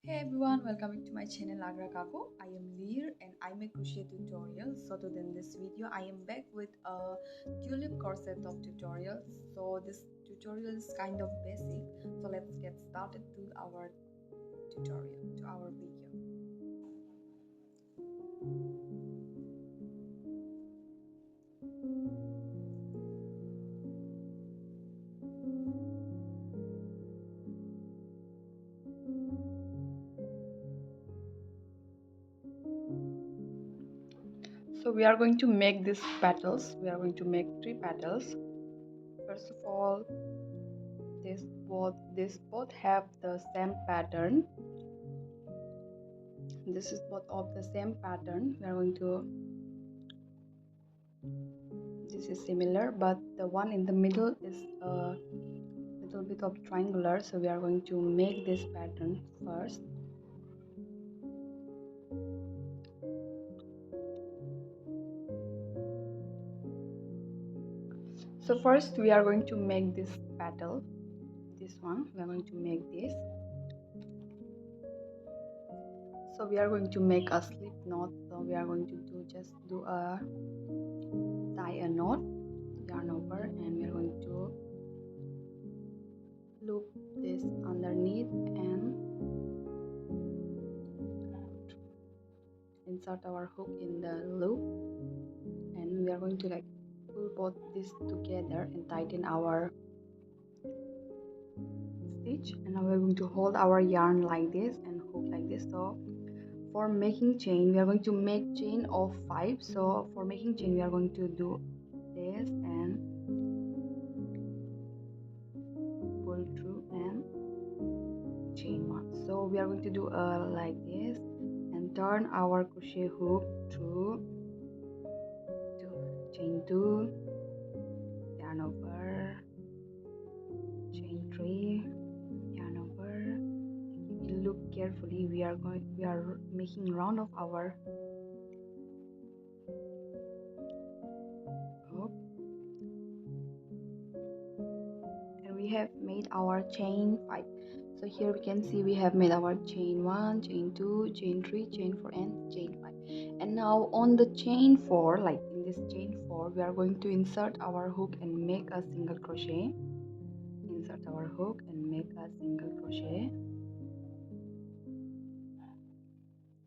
Hey everyone, welcome to my channel Agregoge. I am Lear and I make crochet tutorials. So today in this video I am back with a tulip corset of tutorials. So this tutorial is kind of basic. So let's get started to our tutorial, to our video. So we are going to make these petals. We are going to make 3 petals. First of all, these both have the same pattern. This is both of the same pattern. We are going to, this is similar, but the one in the middle is a little bit of triangular, so we are going to make this pattern first. So first we are going to make this petal, this one we are going to make this. So we are going to make a slip knot. So we are going to tie a knot, yarn over, and we are going to loop this underneath and insert our hook in the loop, and we are going to pull both these together and tighten our stitch. And now we're going to hold our yarn like this and hook like this. So for making chain, we are going to make chain of 5. So for making chain, we are going to do this and pull through and chain 1. So we are going to do like this and turn our crochet hook through to chain 2, yarn over, chain 3, yarn over. If you look carefully, we are making round of our hook, and we have made our chain 5. So here we can see we have made our chain 1, chain 2, chain 3, chain 4, and chain 5. And now on the chain 4, like in this chain 4, we are going to insert our hook and make a single crochet. Insert our hook and make a single crochet.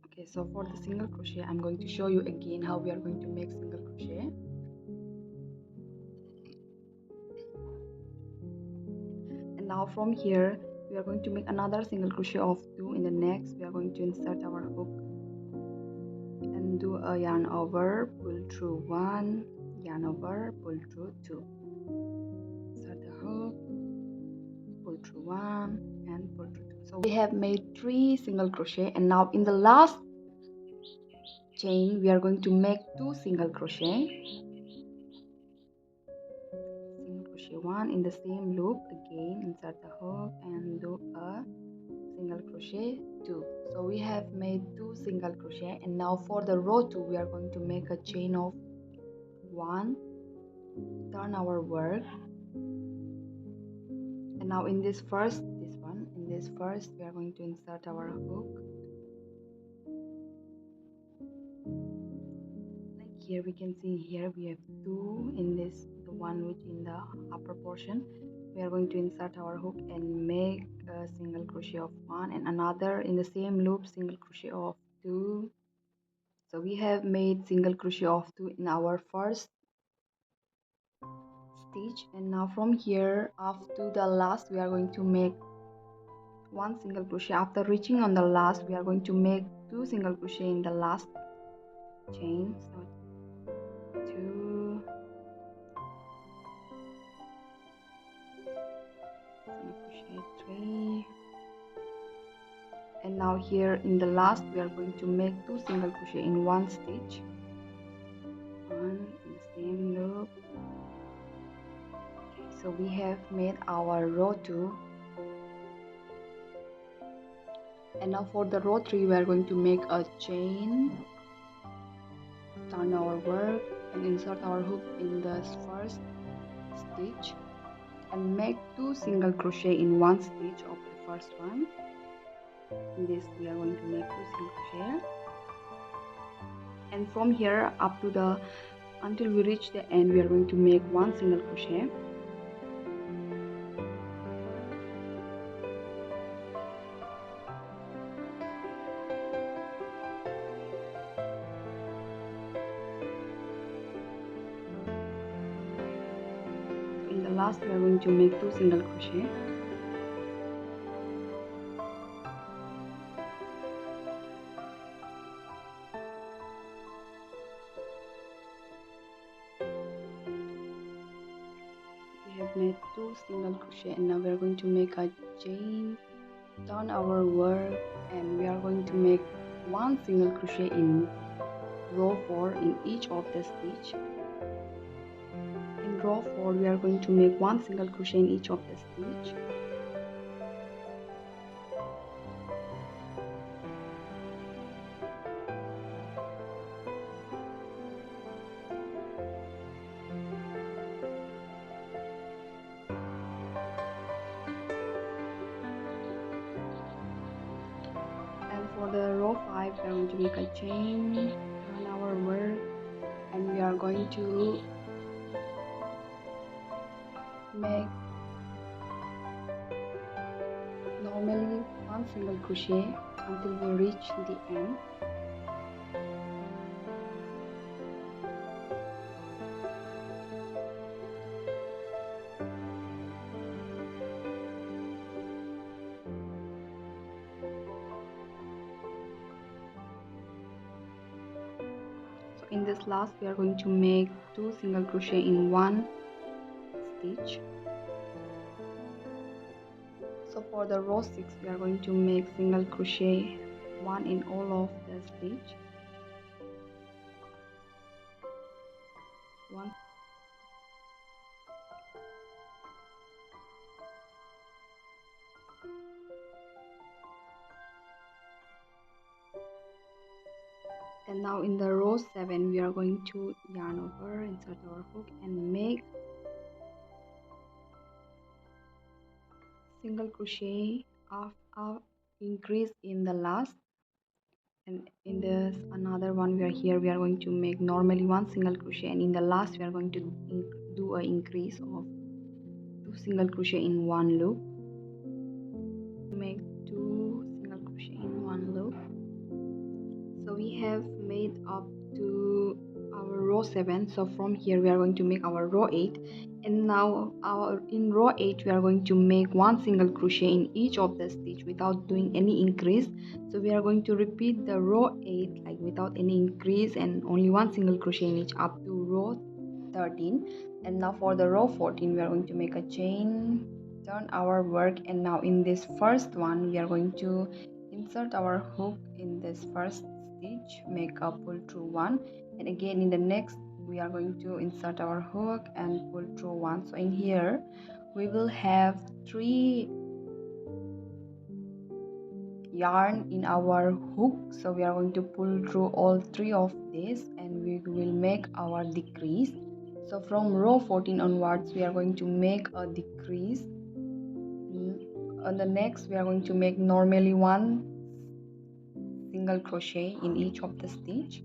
Okay, so for the single crochet, I'm going to show you again how we are going to make single crochet. And now from here, we are going to make another single crochet of 2. In the next, we are going to insert our hook and do a yarn over, pull through 1, yarn over, pull through 2. Insert the hook, pull through 1 and pull through 2. So we have made 3 single crochet, and now in the last chain we are going to make 2 single crochet. Single crochet 1 in the same loop, again insert the hook and do a single crochet 2. So we have made 2 single crochet, and now for the row 2 we are going to make a chain of 1, turn our work, and now in this first we are going to insert our hook. Like here we can see, here we have 2 in this, the one which in the upper portion. We are going to insert our hook and make a single crochet of 1, and another in the same loop single crochet of 2. So we have made single crochet of 2 in our first stitch, and now from here up to the last we are going to make 1 single crochet. After reaching on the last, we are going to make 2 single crochet in the last chain. So 2 single crochet, 3, and now here in the last we are going to make 2 single crochet in 1 stitch, 1 in the same loop. Okay, so we have made our row 2, and now for the row 3 we are going to make a chain, turn our work and insert our hook in the first stitch and make 2 single crochet in 1 stitch of the first one. In this we are going to make 2 single crochet, and from here up to the until we reach the end we are going to make 1 single crochet. In the last we are going to make 2 single crochet. We have made 2 single crochet, and now we are going to make a chain, turn our work, and we are going to make 1 single crochet in row 4 in each of the stitch. In row 4 we are going to make 1 single crochet in each of the stitch. And for the row 5 we are going to make a chain, turn our work, and we are going to make normally 1 single crochet until we reach the end. So in this last we are going to make 2 single crochet in 1 stitch. So for the row 6 we are going to make single crochet 1 in all of the stitch. 1. And now in the row 7 we are going to yarn over, insert our hook, and make single crochet increase in the last. And in this another one we are going to make normally 1 single crochet, and in the last we are going to do an increase of 2 single crochet in 1 loop. Make 2 single crochet in 1 loop. So we have made up to our row 7. So from here we are going to make our row 8, and now in row 8 we are going to make 1 single crochet in each of the stitch without doing any increase. So we are going to repeat the row 8 like without any increase and only 1 single crochet in each up to row 13. And now for the row 14 we are going to make a chain, turn our work, and now in this first one we are going to insert our hook in this first stitch, make a pull through 1, and again in the next we are going to insert our hook and pull through 1. So in here we will have 3 yarn in our hook, so we are going to pull through all 3 of these and we will make our decrease. So from row 14 onwards we are going to make a decrease. On the next we are going to make normally 1 single crochet in each of the stitch.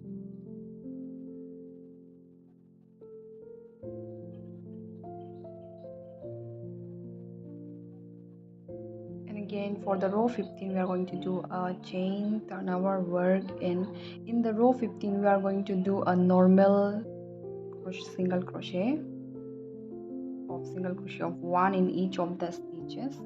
And again for the row 15 we are going to do a chain, turn our work, and in the row 15 we are going to do a normal single crochet of 1 in each of the stitches.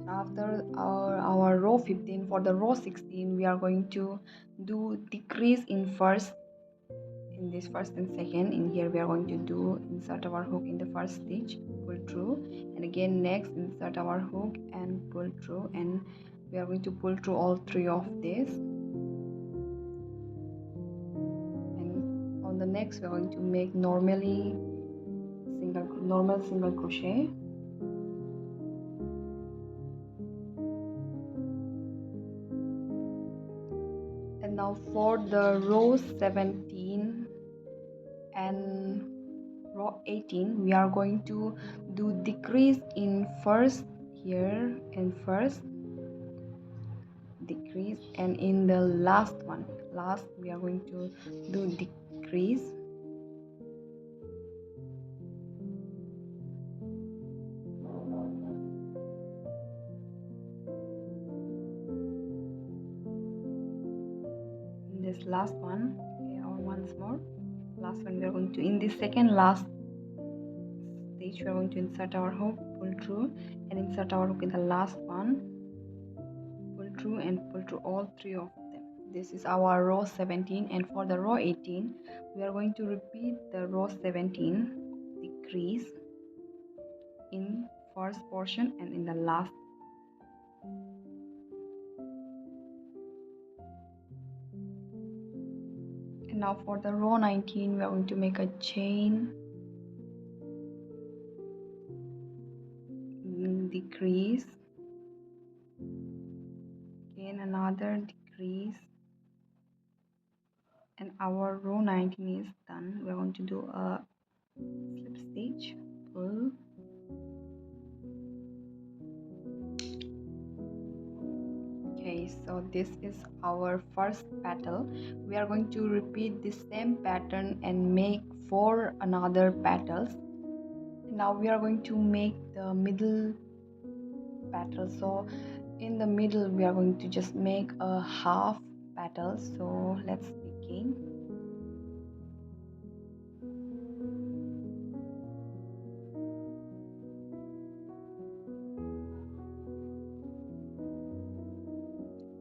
After our row 15, for the row 16 we are going to do decrease in this first and second. In here we are going to do insert our hook in the first stitch, pull through, and again next insert our hook and pull through, and we are going to pull through all 3 of these. And on the next we are going to make normal single crochet. And now for the row 17 and row 18 we are going to do decrease in first here and first decrease, and in the last we are going to do decrease. In this last one, okay, or once more, last one, we are going to, in this second last stage, we are going to insert our hook, pull through, and insert our hook in the last one, pull through and pull through all three of them. This is our row 17, and for the row 18 we are going to repeat the row 17 decrease in first portion and in the last. And now for the row 19 we are going to make a chain, decrease, again another decrease, and our row 19 is done. We're going to do a slip stitch, pull, okay, so this is our first petal. We are going to repeat the same pattern and make 4 another petals. Now we are going to make the middle petal, so in the middle we are going to just make a half petal. So let's begin.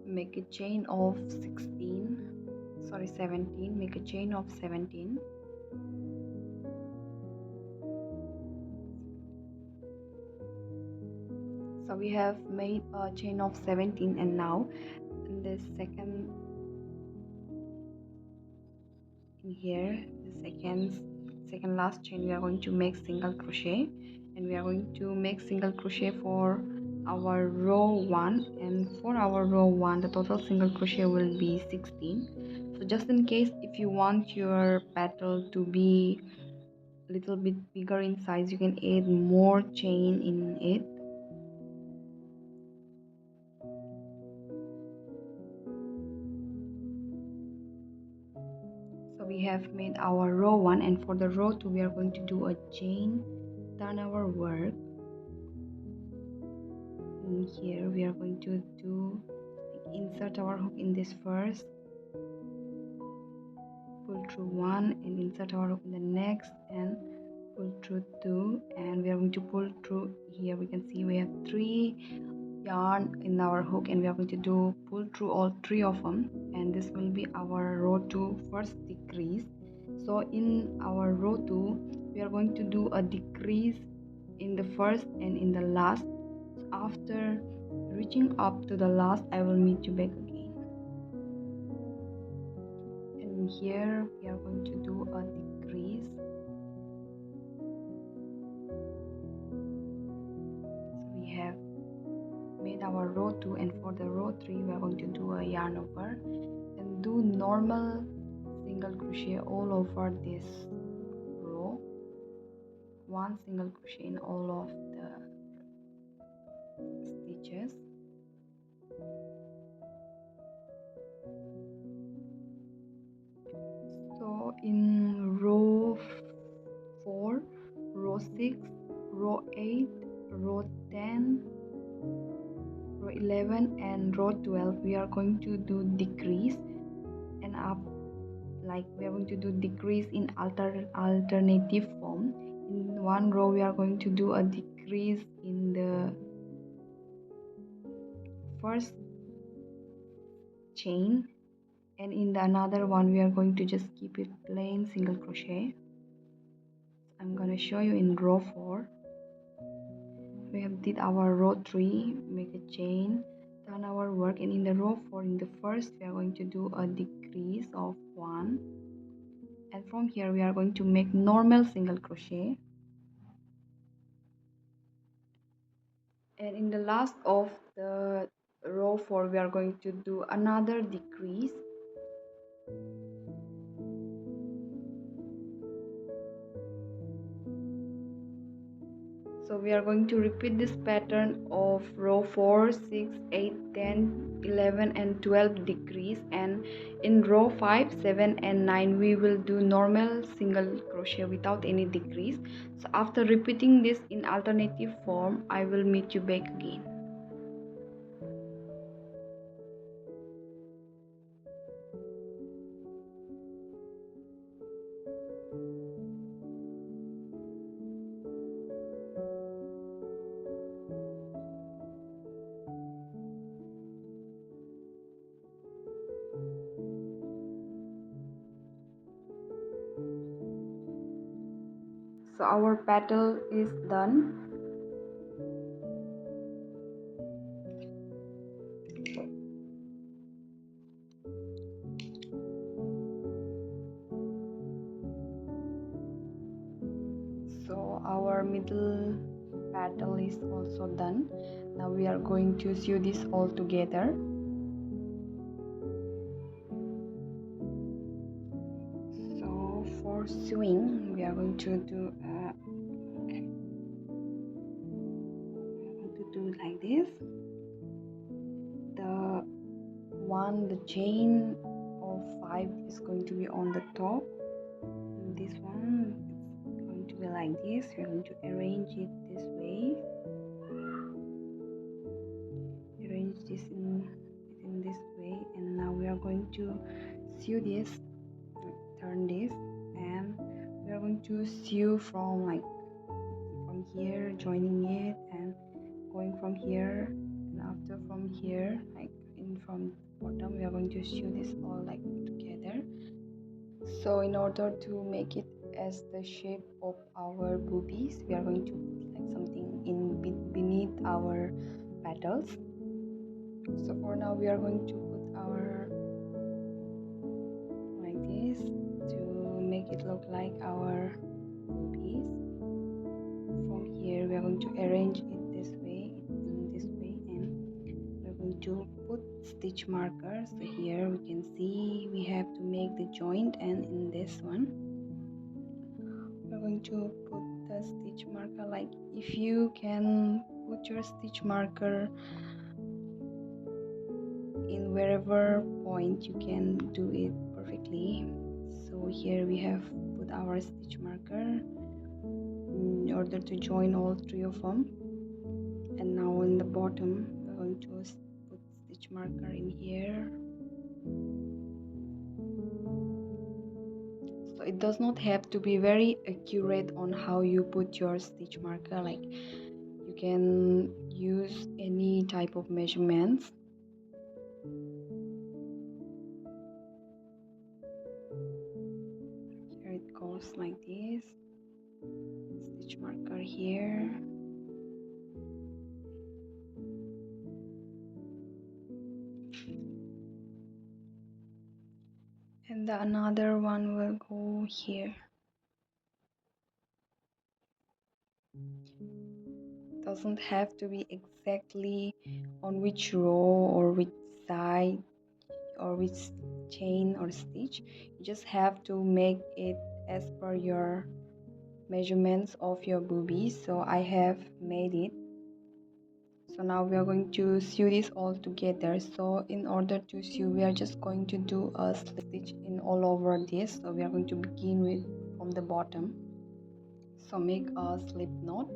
Make a chain of 17, make a chain of 17. So we have made a chain of 17, and now in the second, in here, the second last chain, we are going to make single crochet, and we are going to make single crochet for our row 1, and for our row 1 the total single crochet will be 16. So just in case if you want your petal to be a little bit bigger in size, you can add more chain in it. So we have made our row 1, and for the row 2 we are going to do a chain, turn our work. In here we are going to do, insert our hook in this first, pull through 1 and insert our hook in the next and pull through 2, and we are going to pull through. Here we can see we have 3 yarn in our hook, and we are going to do pull through all 3 of them, and this will be our row 2 first decrease. So in our row 2 we are going to do a decrease in the first and in the last. After reaching up to the last, I will meet you back again. And here we are going to do a decrease. So we have made our row 2, and for the row 3 we are going to do a yarn over and do normal single crochet all over this row, 1 single crochet in all of the stitches. So in row 4, row 6, row 8, row 10, row 11 and row 12 we are going to do decrease, and up, like we are going to do decrease in alternative form. In one row we are going to do a decrease in the first chain, and in the another one we are going to just keep it plain single crochet. I'm gonna show you in row 4. We have did our row 3, make a chain, turn our work, and in the row 4 in the first we are going to do a decrease of 1, and from here we are going to make normal single crochet, and in the last of the row 4 we are going to do another decrease. So we are going to repeat this pattern of row 4, 6, 8, 10, 11 and 12 decrease, and in row 5, 7 and 9 we will do normal single crochet without any decrease. So after repeating this in alternative form, I will meet you back again. So our petal is done. So our middle petal is also done. Now we are going to sew this all together. So for sewing, we are going to do like this. The chain of 5 is going to be on the top. And this one is going to be like this. We are going to arrange it this way. Arrange this in this way, and now we are going to sew this. Turn this, and we are going to sew from here, joining it and going from here, and after from here, from bottom, we are going to sew this all together. So in order to make it as the shape of our boobies, we are going to put something in beneath our petals. So for now, we are going to put our like this to make it look like our boobies. From here, we are going to arrange it this way, and we're going to put stitch markers. So here we can see we have to make the joint, and in this one we're going to put the stitch marker. Like, if you can put your stitch marker in wherever point, you can do it perfectly. So here we have put our stitch marker in order to join all 3 of them, and now in the bottom we're going to put stitch marker in here. So it does not have to be very accurate on how you put your stitch marker. Like, you can use any type of measurements. Here it goes like this. Stitch marker here. And the another one will go here. Doesn't have to be exactly on which row or which side or which chain or stitch. You just have to make it as per your measurements of your boobies. So I have made it. So now we are going to sew this all together. So in order to sew, we are just going to do a stitch in all over this. So we are going to begin with from the bottom. So make a slip knot.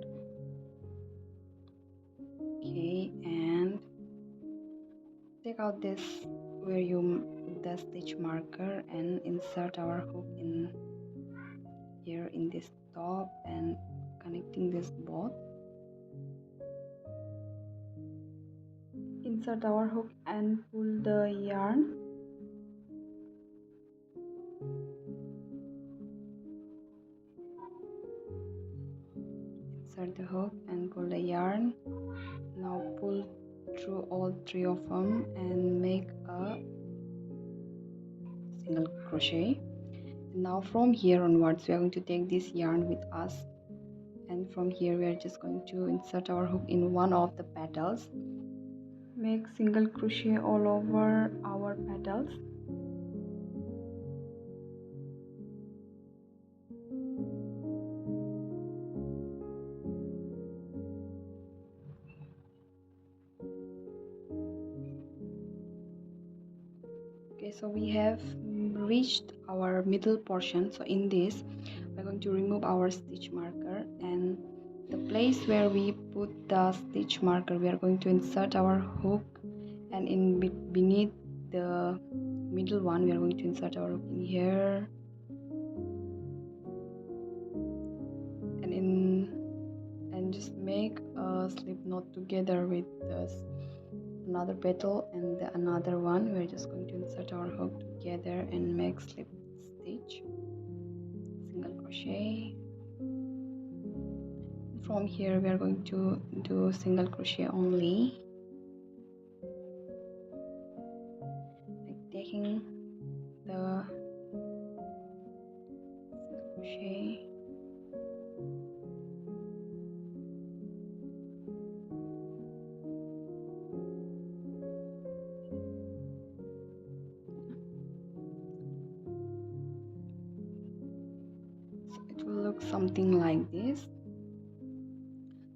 Okay, and take out this where you put the stitch marker and insert our hook in here in this top and connecting this both. Insert our hook and pull the yarn. Insert the hook and pull the yarn. Now pull through all 3 of them and make a single crochet. Now from here onwards, we are going to take this yarn with us, and from here we are just going to insert our hook in one of the petals. Make single crochet all over our petals. Okay, so we have reached our middle portion. So in this we're going to remove our stitch marker, and the place where we put the stitch marker we are going to insert our hook, and in beneath the middle one we are going to insert our hook in here, and just make a slip knot together with this another petal and the another one. We're just going to insert our hook together and make slip stitch, single crochet. From here we are going to do single crochet only, like taking the single crochet, so it will look something like this.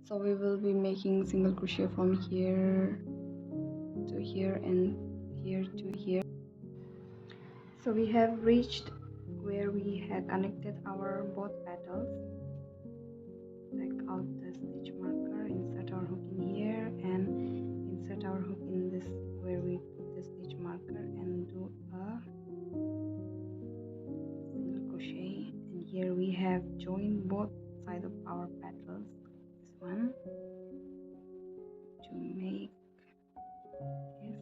So we will be making single crochet from here to here and here to here. So we have reached where we have connected our both petals. Take out the stitch marker, insert our hook in here, and insert our hook in this where we put the stitch marker, and do a single crochet. And here we have joined both sides of our petals, this one, to make this.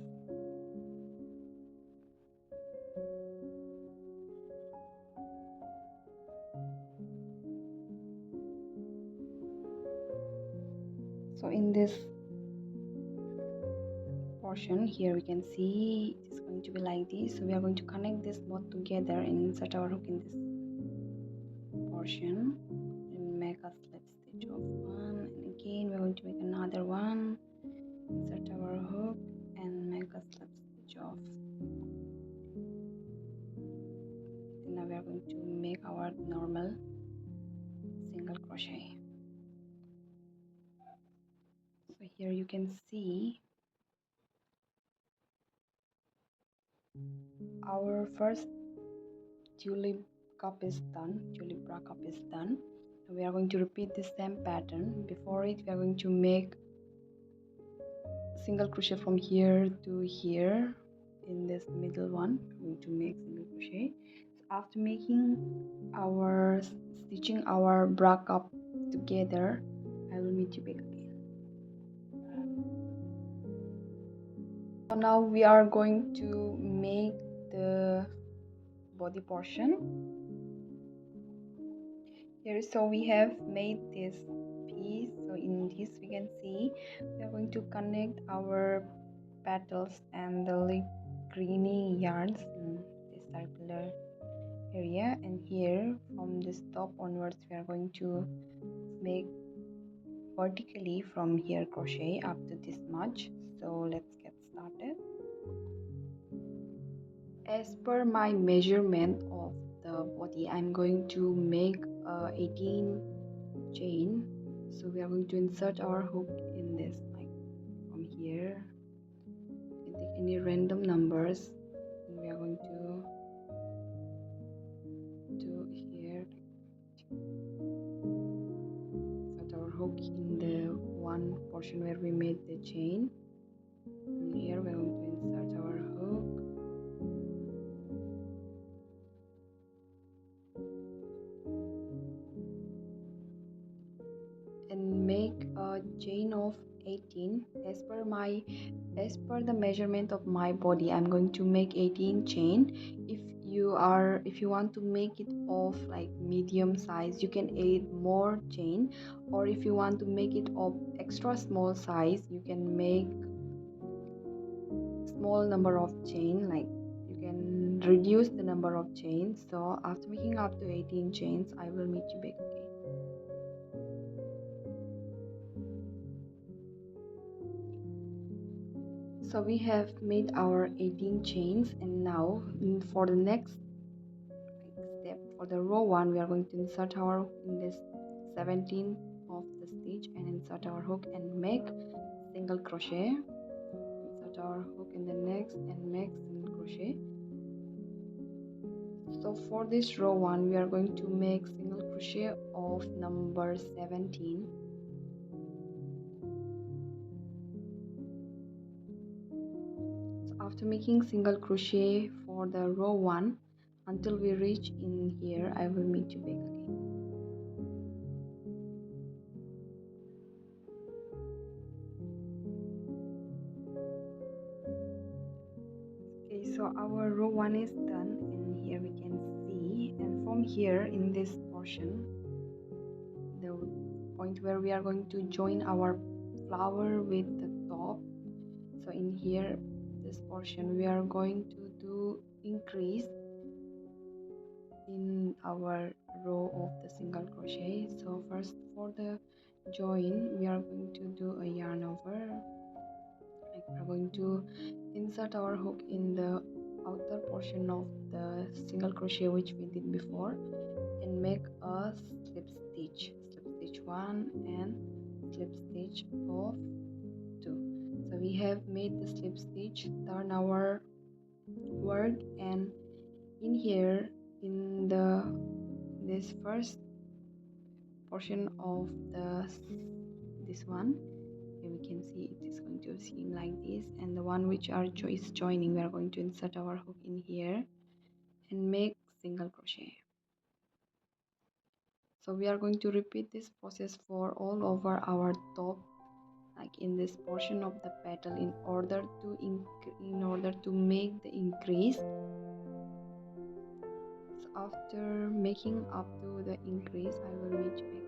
So in this portion here we can see it is going to be like this. So we are going to connect this both together and insert our hook in this portion and make a slip stitch of one, and again we're going to make another one, insert our hook and make a slip stitch of. And now we are going to make our normal single crochet. So here you can see our first tulip cup is done, tulip bra cup is done. We are going to repeat the same pattern. Before it we are going to make single crochet from here to here. In this middle one I'm going to make single crochet. So after making our stitching our bra cup together, I will meet you back again. So now we are going to make the body portion here. So we have made this piece. So in this we can see we are going to connect our petals and the like greeny yarns in this circular area, and here from this top onwards we are going to make vertically from here crochet up to this much. So let's get started. As per my measurement of the body, I'm going to make 18 chain. So we are going to insert our hook in this, like from here. You can take any random numbers, and we are going to do here. Insert our hook in the one portion where we made the chain. And here we are going to insert our hook. And make a chain of 18 as per the measurement of my body. I'm going to make 18 chain. If you want to make it of like medium size, you can add more chain, or if you want to make it of extra small size, you can make small number of chain, like you can reduce the number of chains. So after making up to 18 chains, I will meet you back again. So we have made our 18 chains, and now for the next step, for the row 1, we are going to insert our hook in this 17th of the stitch and insert our hook and make single crochet. Insert our hook in the next and make single crochet. So for this row 1 we are going to make single crochet of number 17. So after making single crochet for the row 1 until we reach in here, I will meet you back again. Okay, so our row 1 is done, and here we can see, and from here in this portion, the point where we are going to join our flower with the top, so in here this portion we are going to do increase in our row of the single crochet. So first, for the join we are going to do a yarn over, like we are going to insert our hook in the outer portion of the single crochet which we did before, and make a slip stitch 1 and slip stitch of 2. So we have made the slip stitch, turn our work, and in here in this first portion of this one, here we can see it is going to seem like this, and the one which is joining, we are going to insert our hook in here and make single crochet. So we are going to repeat this process for all over our top, like in this portion of the petal, in order to make the increase. So after making up to the increase, I will meet you back again.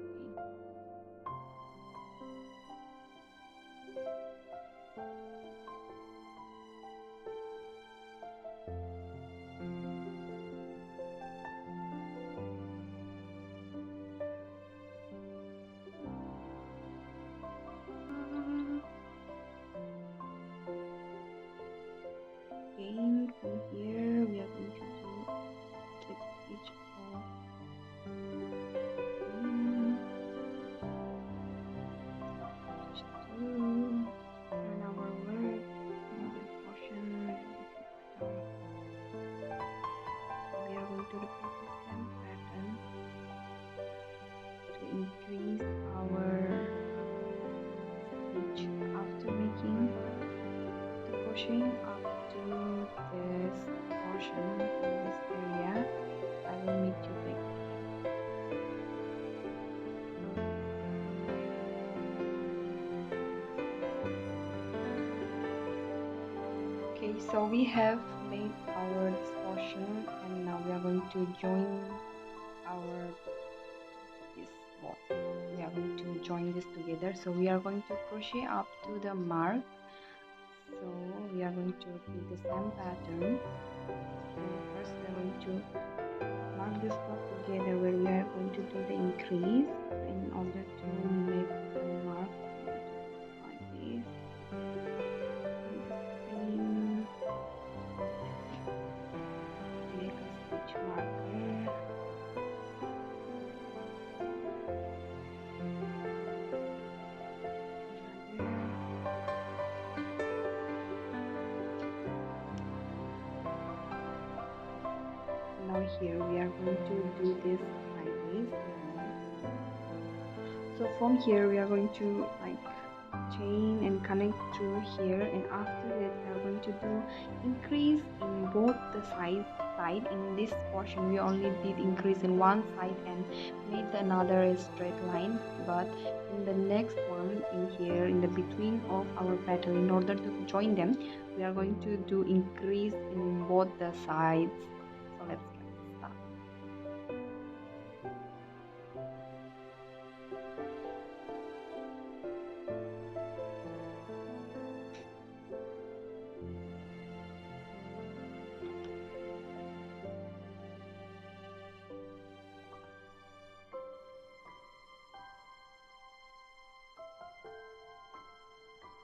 Again, from here we are going to do slip stitch of 2, turn our work in this portion. We are going to repeat the same pattern to increase our stitch. After making the crocheting up to this portion in this area, I will meet you back. Okay, so we have made our this portion, and now we are going to join our this both. We are going to join this together. So we are going to crochet up to the mark. So we are going to repeat the same pattern. So first we are going to mark this spot together where we are going to do the increase in order to make the mark like this. And make a stitch marker. Now here we are going to do this like this. So from here we are going to like chain and connect through here, and after that we are going to do increase in both the side. In this portion we only did increase in one side and made another a straight line, but in the next one in here in the between of our petal, in order to join them, we are going to do increase in both the sides. So let's get started.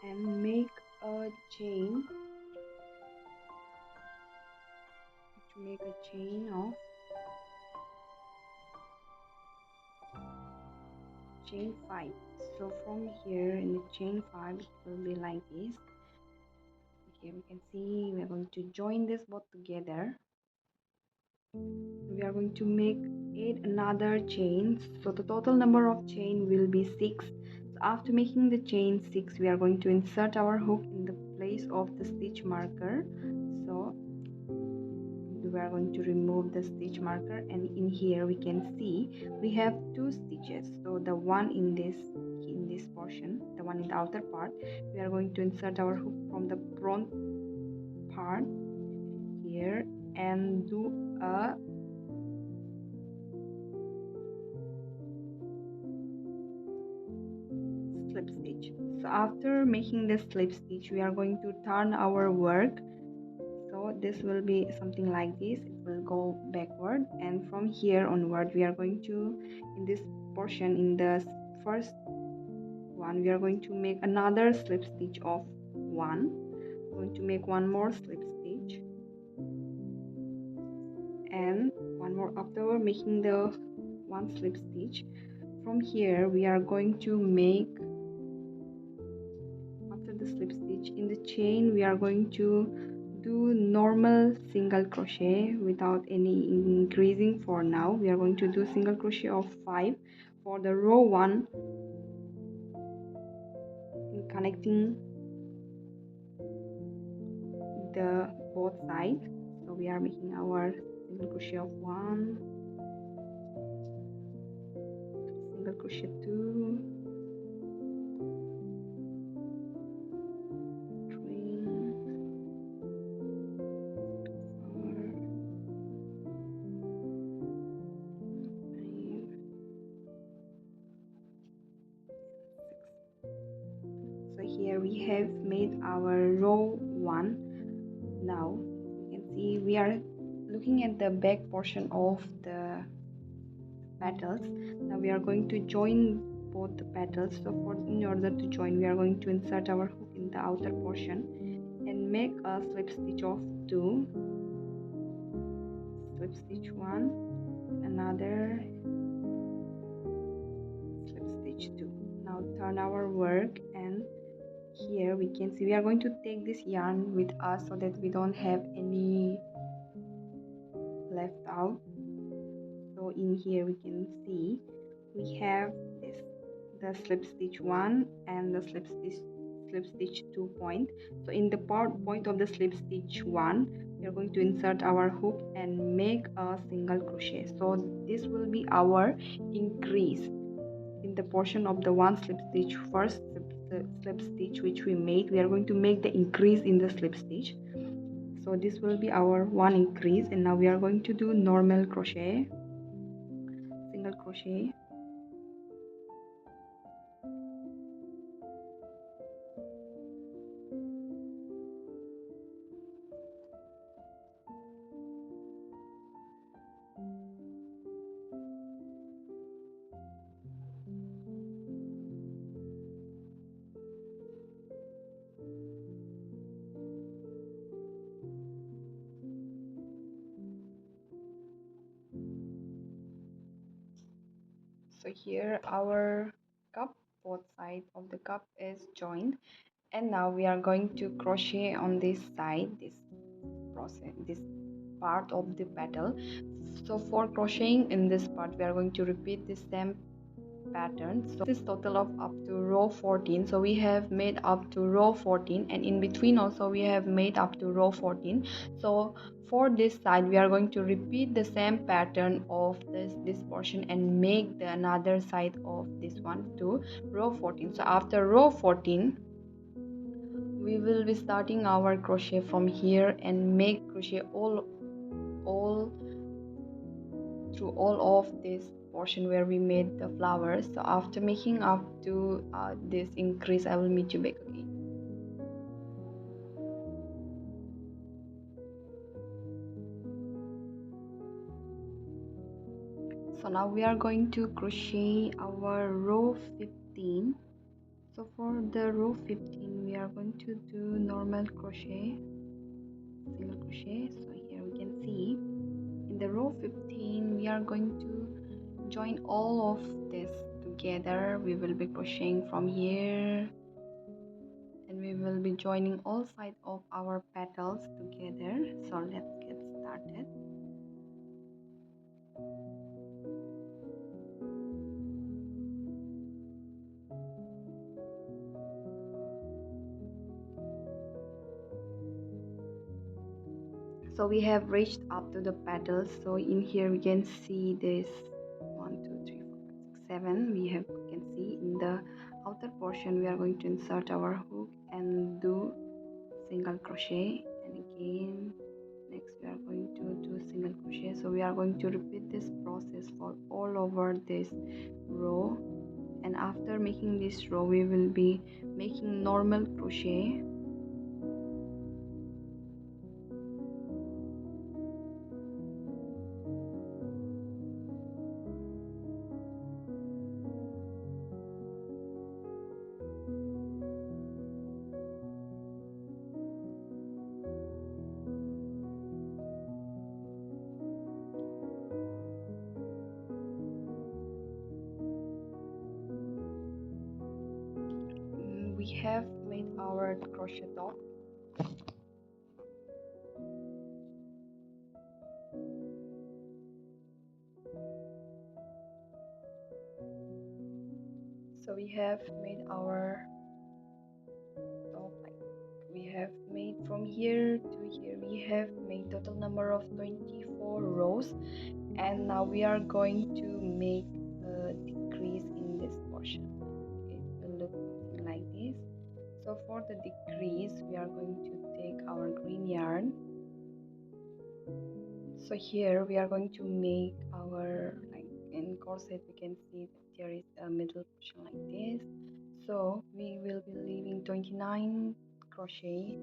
And make a chain, to make a chain of chain 5. So from here in the chain 5 it will be like this. Here we can see we are going to join this both together. We are going to make 8 another chain, so the total number of chain will be 6. So after making the chain 6, we are going to insert our hook in the place of the stitch marker. So we are going to remove the stitch marker, and in here we can see we have 2 stitches. So the one in this portion, the one in the outer part, we are going to insert our hook from the front part here and do a slip stitch. So after making the slip stitch, we are going to turn our work. So this will be something like this. It will go backward, and from here onward we are going to, in this portion, in the first one, we are going to make another slip stitch of 1. We're going to make one more slip stitch and one more. After making the one slip stitch, from here we are going to make, after the slip stitch in the chain, we are going to do normal single crochet without any increasing. For now we are going to do single crochet of 5 for the row 1 in connecting the both sides. So we are making our single crochet of 1, single crochet 2, 3, 4, 5, 6. So here we have made our row 1. Now you can see we are looking at the back portion of the petals. Now we are going to join both the petals. So in order to join, we are going to insert our hook in the outer portion and make a slip stitch of 2, slip stitch 1, another slip stitch 2. Now turn our work, and here we can see we are going to take this yarn with us so that we don't have any left out. So in here we can see we have this, the slip stitch 1 and the slip stitch 2 point. So in the point of the slip stitch 1, we are going to insert our hook and make a single crochet. So this will be our increase in the portion of the one slip stitch. First slip stitch which we made, we are going to make the increase in the slip stitch. So this will be our one increase, and now we are going to do normal crochet, single crochet, so here our cup, both sides of the cup is joined, and now we are going to crochet on this side, this process, this part of the petal. So for crocheting in this part, we are going to repeat the same pattern. So this total of up to row 14. So we have made up to row 14, and in between also we have made up to row 14. So for this side we are going to repeat the same pattern of this portion and make the another side of this one to row 14. So after row 14, we will be starting our crochet from here and make crochet all through all of this portion where we made the flowers. So after making up to this increase, I will meet you back again. So now we are going to crochet our row 15. So for the row 15, we are going to do normal crochet, single crochet. So here we can see in the row 15 we are going to join all of this together. We will be crocheting from here, and we will be joining all sides of our petals together. So let's get started. So we have reached up to the petals. So in here we can see this 1 2 3 4 5 6 7. We can see in the outer portion we are going to insert our hook and do single crochet, and again next we are going to do single crochet. So we are going to repeat this process for all over this row, and after making this row we will be making normal crochet. We have made our crochet top. So we have made our top, like we have made from here to here, we have made total number of 24 rows, and now we are going to make a decrease in this portion. It will look something like this. So for the decrease we are going to take our green yarn. So here we are going to make our, like in corset we can see that there is a middle portion like this. So we will be leaving 29 crochet.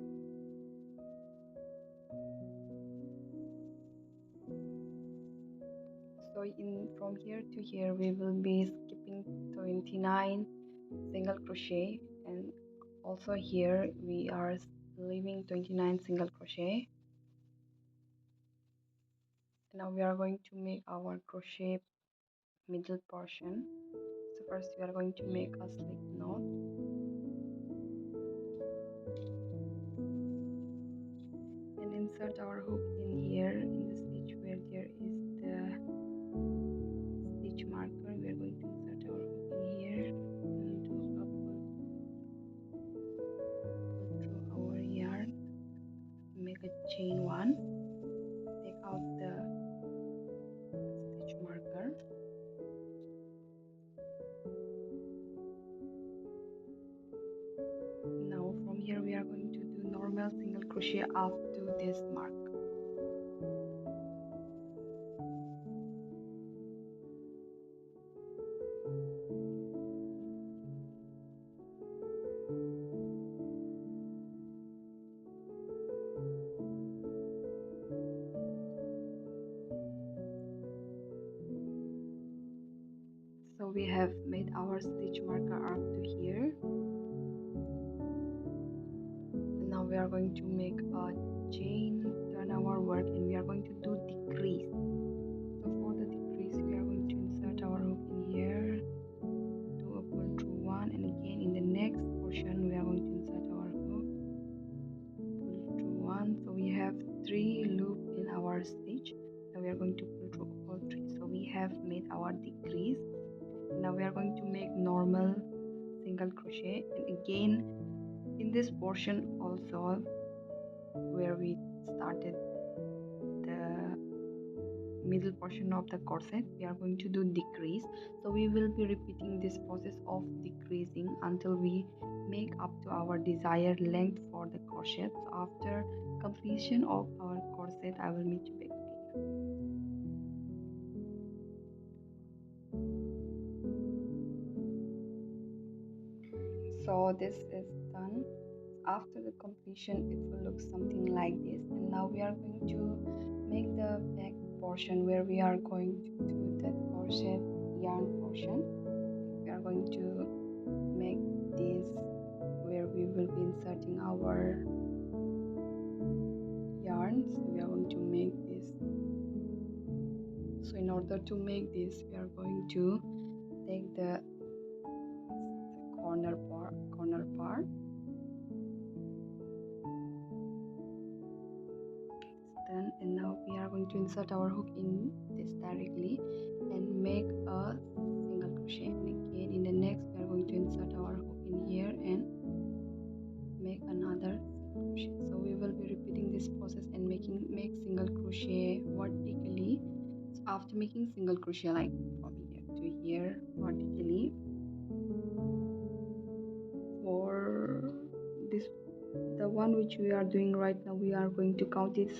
So in from here to here we will be skipping 29 single crochet, and also here we are leaving 29 single crochet. Now we are going to make our crochet middle portion. So first we are going to make a slip knot, and insert our hook in here in the stitch where there is the stitch marker. We are going to insert our hook in here and do a pull through our yarn, make a chain 1, take out the stitch marker. Now from here we are going to do normal single crochet up to this mark. So we have made our stitch marker up to here. And now we are going to make a chain, turn our work, and we are going to do decrease. So for the decrease we are going to insert our hook in here, do a pull through 1, and again in the next portion we are going to insert our hook, pull through 1. So we have 3 loops in our stitch. Now we are going to pull through all 3. So we have made our decrease. Now we are going to make normal single crochet, and again in this portion also where we started the middle portion of the corset, we are going to do decrease. So we will be repeating this process of decreasing until we make up to our desired length for the corset. So after completion of our corset I will meet you back again. So this is done. After the completion it will look something like this, and now we are going to make the back portion where we are going to do that corset yarn portion. We are going to make this where we will be inserting our yarns. We are going to make this. So in order to make this we are going to take the corner part. Done, and now we are going to insert our hook in this directly and make a single crochet, and again in the next we are going to insert our hook in here and make another single crochet. So we will be repeating this process and make single crochet vertically. So after making single crochet like from here to here vertically, for this, the one which we are doing right now, we are going to count it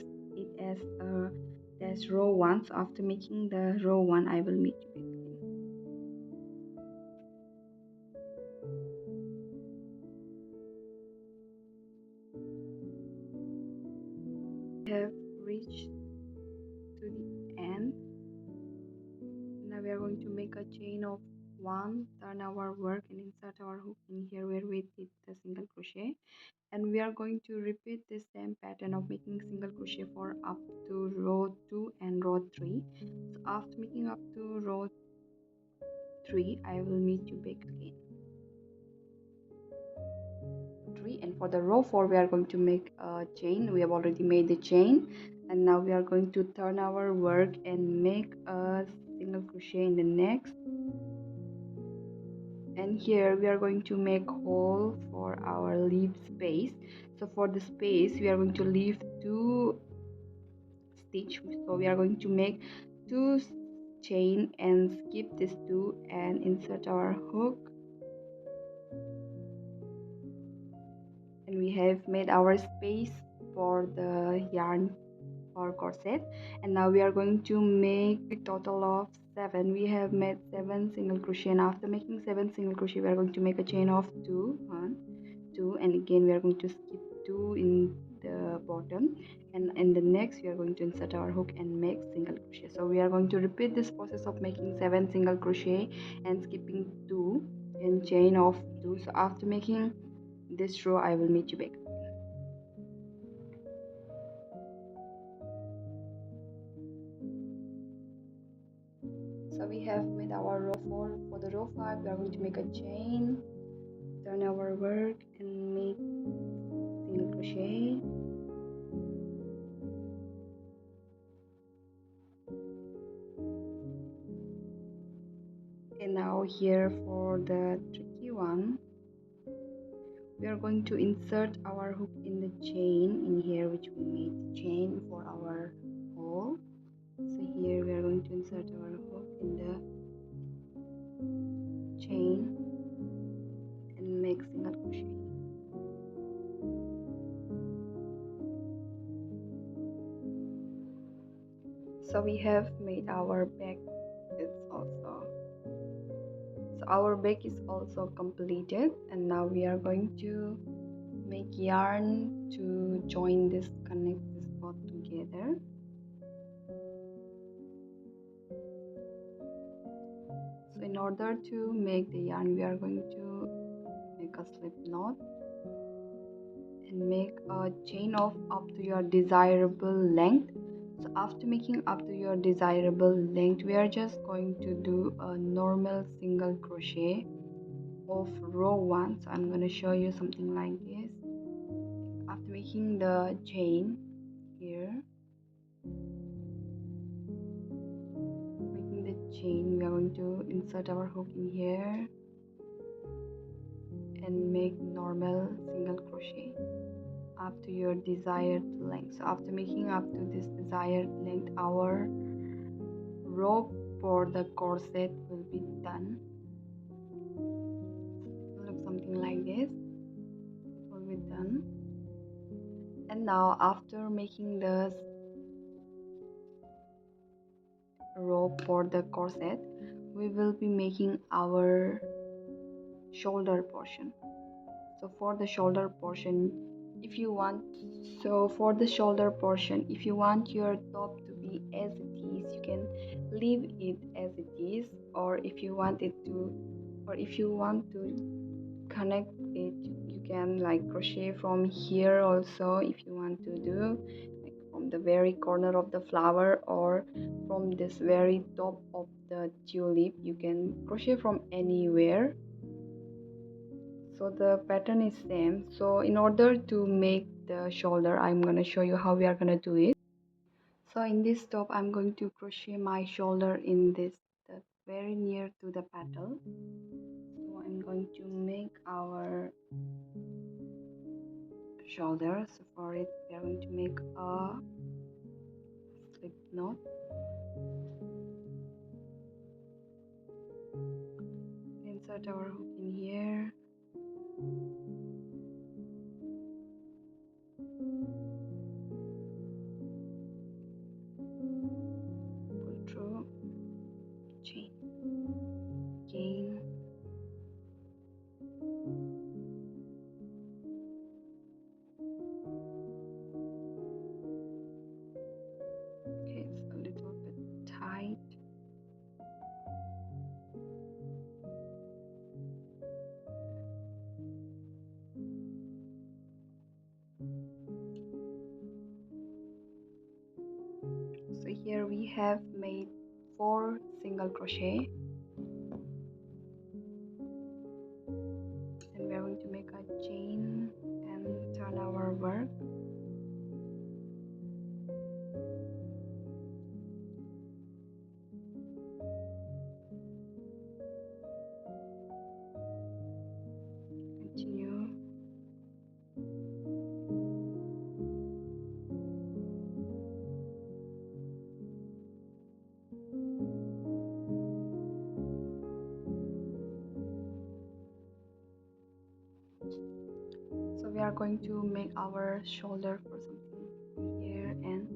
as row 1. So after making the row 1, I will meet you back again. We have reached to the end. Now we are going to make a chain of 1, turn our work and insert our hook in here where we did the single crochet, and we are going to repeat the same pattern of making single crochet for up to row 2 and row 3. So after making up to row 3, I will meet you back again. 3, and for the row 4 we are going to make a chain. We have already made the chain, and now we are going to turn our work and make a single crochet in the next, and here we are going to make hole for our leaf space. So for the space we are going to leave 2 stitch, so we are going to make 2 chain and skip this 2 and insert our hook, and we have made our space for the yarn or corset. And now we are going to make a total of 7. We have made 7 single crochet, and after making 7 single crochet we are going to make a chain of 2, 1, 2, and again we are going to skip 2 in the bottom, and in the next we are going to insert our hook and make single crochet. So we are going to repeat this process of making 7 single crochet and skipping 2 and chain of 2. So after making this row I will meet you back. So we have made our row 4. For the row 5 we are going to make a chain, turn our work and make single crochet, and now here for the tricky one, we are going to insert our hook in the chain in here which we made the chain for our hole. So here we are going to insert our hook in the chain and make single crochet. So we have made our back. Our back is also completed, and now we are going to make yarn to join this, connect this both together. So in order to make the yarn, we are going to make a slip knot and make a chain of up to your desirable length. So after making up to your desirable length, we are just going to do a normal single crochet of row 1. So I'm going to show you something like this. After making the chain here, making the chain, we are going to insert our hook in here and make normal single crochet up to your desired length. So after making up to this desired length, our rope for the corset will be done. It will look something like this. It will be done. And now after making the rope for the corset, we will be making our shoulder portion. So for the shoulder portion, if you want your top to be as it is, you can leave it as it is, or if you want to connect it, you can like crochet from here also. If you want to do like from the very corner of the flower or from this very top of the tulip, you can crochet from anywhere. So the pattern is same. So in order to make the shoulder, I'm going to show you how we are going to do it. So in this top I'm going to crochet my shoulder in this, the very near to the petal. So I'm going to make our shoulder. So for it we are going to make a slip knot. Insert our hook in here. Pull through, chain, again. Okay, it's a little bit tight. So here we have made 4 single crochet, and we are going to make a chain and turn our work. Continue. So we are going to make our shoulder for something here, and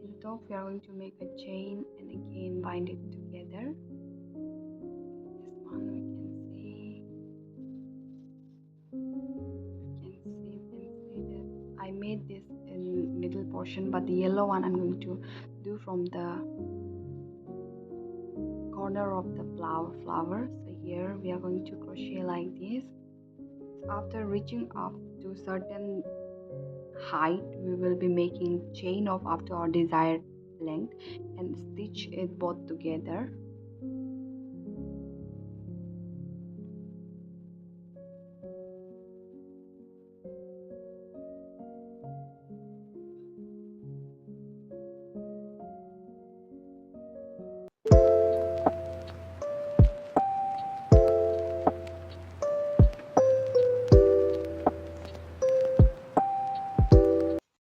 in the top we are going to make a chain and again bind it together. This one we can see. You can see that I made this in middle portion, but the yellow one I'm going to do from the corner of the flower. So here we are going to crochet like this. So after reaching up to certain height, we will be making chain of up to our desired length and stitch it both together.